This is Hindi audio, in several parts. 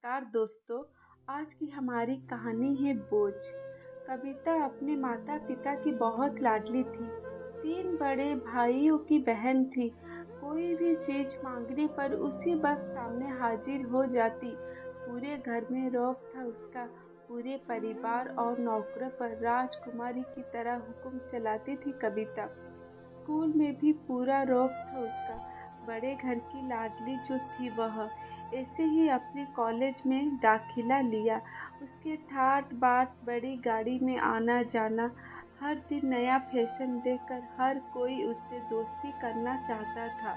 नमस्कार दोस्तों। आज की हमारी कहानी है बोझ। कविता अपने माता पिता की बहुत लाडली थी। 3 बड़े भाइयों की बहन थी। कोई भी चीज मांगने पर उसी वक्त सामने हाजिर हो जाती। पूरे घर में रौब था उसका। पूरे परिवार और नौकरों पर राजकुमारी की तरह हुक्म चलाती थी कविता। स्कूल में भी पूरा रौब था उसका। बड़े घर की लाडली जो थी वह ऐसे ही अपने कॉलेज में दाखिला लिया। उसके ठाट बाट बड़ी गाड़ी में आना जाना, हर दिन नया फैशन देखकर हर कोई उससे दोस्ती करना चाहता था।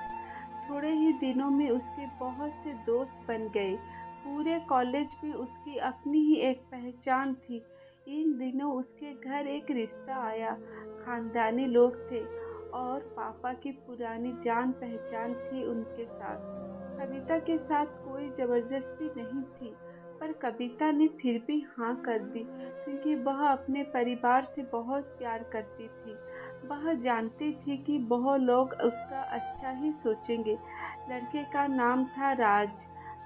थोड़े ही दिनों में उसके बहुत से दोस्त बन गए। पूरे कॉलेज में उसकी अपनी ही एक पहचान थी। इन दिनों उसके घर एक रिश्ता आया। खानदानी लोग थे और पापा की पुरानी जान पहचान थी उनके साथ। कविता के साथ कोई जबरदस्ती नहीं थी, पर कविता ने फिर भी हाँ कर दी क्योंकि वह अपने परिवार से बहुत प्यार करती थी। वह जानती थी कि वह लोग उसका अच्छा ही सोचेंगे। लड़के का नाम था राज।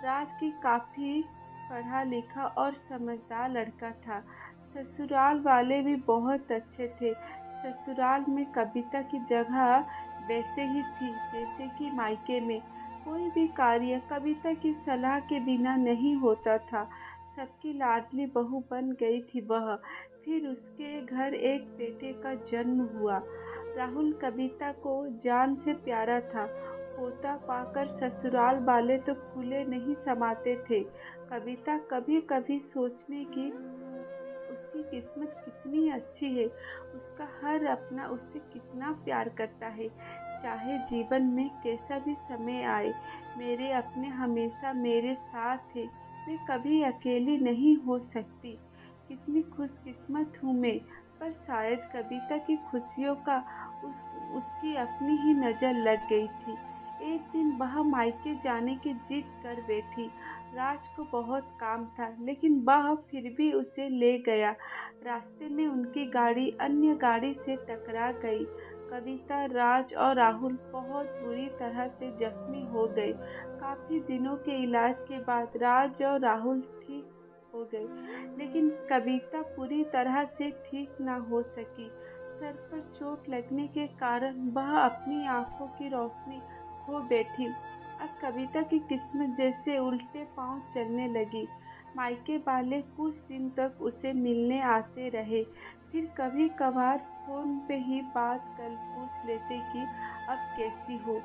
राज की काफी पढ़ा लिखा और समझदार लड़का था। ससुराल वाले भी बहुत अच्छे थे। ससुराल में कविता की जगह वैसे ही थी जैसे कि मायके में। कोई भी कार्य कविता की सलाह के बिना नहीं होता था। सबकी लाडली बहू बन गई थी वह। फिर उसके घर एक बेटे का जन्म हुआ। राहुल कविता को जान से प्यारा था। पोता पाकर ससुराल वाले तो फूले नहीं समाते थे। कविता कभी कभी सोचने की उसकी किस्मत कितनी अच्छी है। उसका हर अपना उससे कितना प्यार करता है। चाहे जीवन में कैसा भी समय आए, मेरे अपने हमेशा मेरे साथ है। मैं कभी अकेली नहीं हो सकती। कितनी खुशकिस्मत हूँ मैं। पर शायद कविता की खुशियों का उसकी अपनी ही नजर लग गई थी। एक दिन वह मायके जाने की जिद कर बैठी। राज को बहुत काम था लेकिन वह फिर भी उसे ले गया। रास्ते में उनकी गाड़ी अन्य गाड़ी से टकरा गई। कविता, राज और राहुल बहुत बुरी तरह से जख्मी हो गए। काफी दिनों के इलाज के बाद राज और राहुल ठीक हो गए, लेकिन कविता पूरी तरह से ठीक न हो सकी। सर पर चोट लगने के कारण वह अपनी आंखों की रोशनी खो बैठी। अब कविता की किस्मत जैसे उल्टे पांव चलने लगी। मायके वाले कुछ दिन तक उसे मिलने आते रहे। फिर कभी कभार फोन पे ही बात कर पूछ लेते कि अब कैसी हो।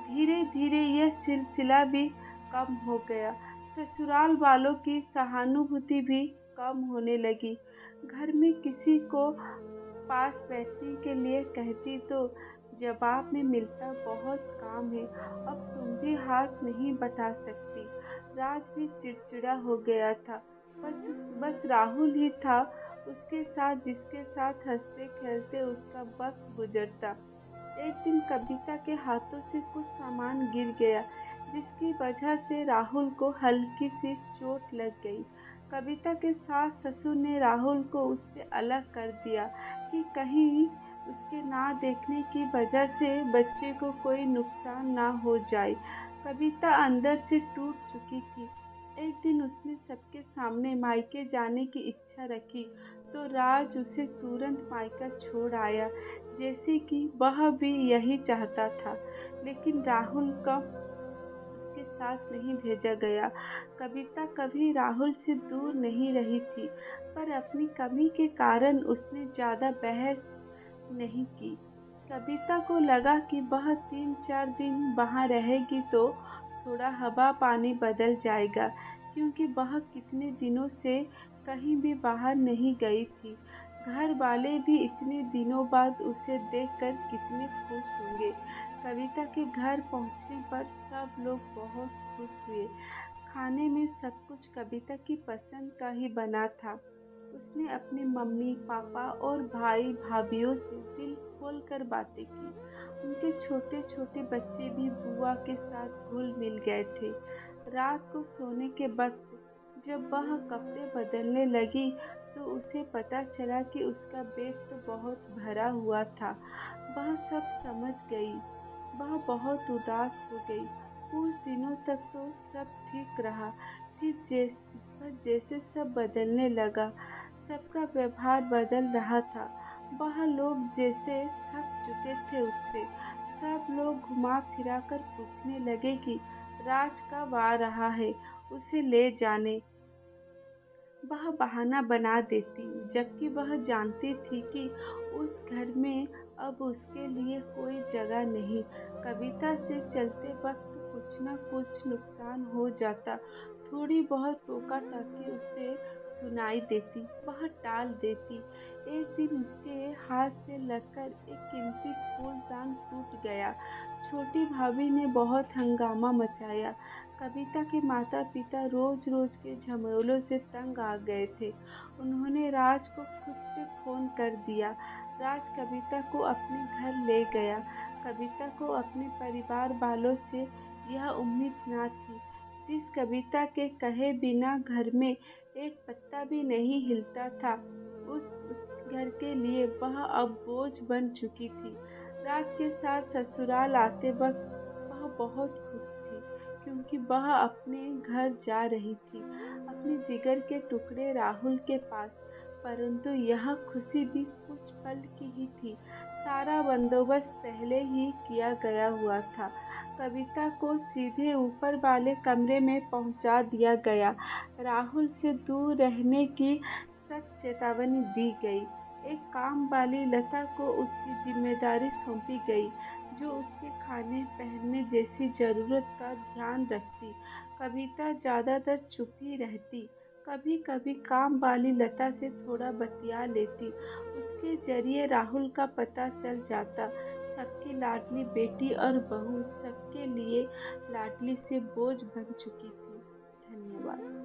धीरे धीरे यह सिलसिला भी कम हो गया। ससुराल वालों की सहानुभूति भी कम होने लगी। घर में किसी को पास बैठने के लिए कहती तो जवाब में मिलता बहुत काम है, अब तुम भी हाथ नहीं बटा सकती। राज भी चिड़चिड़ा हो गया था। बस बस राहुल ही था उसके साथ जिसके साथ हंसते खेलते उसका वक्त गुजरता। एक दिन कविता के हाथों से कुछ सामान गिर गया जिसकी वजह से राहुल को हल्की सी चोट लग गई। कविता के सास ससुर ने राहुल को उससे अलग कर दिया कि कहीं उसके ना देखने की वजह से बच्चे को कोई नुकसान ना हो जाए। कविता अंदर से टूट चुकी थी। एक दिन उसने सबके सामने मायके जाने की इच्छा रखी तो राज उसे तुरंत मायका छोड़ आया, जैसे कि वह भी यही चाहता था। लेकिन राहुल का उसके साथ नहीं भेजा गया। कविता कभी राहुल से दूर नहीं रही थी, पर अपनी कमी के कारण उसने ज्यादा बहस नहीं की। कविता को लगा कि वह 3-4 दिन वहां रहेगी तो थोड़ा हवा पानी बदल जाएगा, क्योंकि वह कितने दिनों से कहीं भी बाहर नहीं गई थी। घर वाले भी इतने दिनों बाद उसे देखकर कितने खुश होंगे। कविता के घर पहुंचने पर सब लोग बहुत खुश हुए। खाने में सब कुछ कविता की पसंद का ही बना था। उसने अपने मम्मी पापा और भाई भाभीियों से दिल खोल कर बातें की। उनके छोटे छोटे बच्चे भी बुआ के साथ घुल मिल गए थे। रात को सोने के वक्त जब वह कपड़े बदलने लगी तो उसे पता चला कि उसका बैग तो बहुत भरा हुआ था। वह सब समझ गई। वह बहुत उदास हो गई। कुछ दिनों तक तो सब ठीक रहा। पर जैसे सब बदलने लगा, सबका व्यवहार बदल रहा था। वह लोग जैसे थक चुके थे उससे। सब लोग घुमा फिरा कर पूछने लगे कि राज कब आ रहा है, उसे ले जाने। वह बहाना बना देती, जबकि वह जानती थी कि उस घर में अब उसके लिए कोई जगह नहीं। कविता से चलते वक्त कुछ न कुछ नुकसान हो जाता। थोड़ी बहुत टोका-टाकी उसे सुनाई देती, वह टाल देती। एक दिन उसके हाथ से लगकर एक कीमती फूलदान टूट गया। छोटी भाभी ने बहुत हंगामा मचाया। कविता के माता-पिता रोज-रोज के झमेलों से तंग आ गए थे। उन्होंने राज को खुद से फ़ोन कर दिया। राज कविता को अपने घर ले गया। कविता को अपने परिवार वालों से यह उम्मीद न थी। जिस कविता के कहे बिना घर में एक पत्ता भी नहीं हिलता था, उस घर के लिए वह अब बोझ बन चुकी थी। राज के साथ ससुराल आते वक्त वह बहुत खुश थी, क्योंकि वह अपने घर जा रही थी, अपने जिगर के टुकड़े राहुल के पास। परंतु यह खुशी भी कुछ पल की ही थी। सारा बंदोबस्त पहले ही किया गया हुआ था। कविता को सीधे ऊपर वाले कमरे में पहुंचा दिया गया। राहुल से दूर रहने की सख्त चेतावनी दी गई। एक काम वाली लता को उसकी जिम्मेदारी सौंपी गई, जो उसके खाने पहनने जैसी जरूरत का ध्यान रखती। कविता ज्यादातर चुप ही रहती। कभी कभी काम वाली लता से थोड़ा बतिया लेती। उसके जरिए राहुल का पता चल जाता। सबकी लाडली बेटी और बहू सबके लिए लाडली से बोझ बन चुकी थी। धन्यवाद।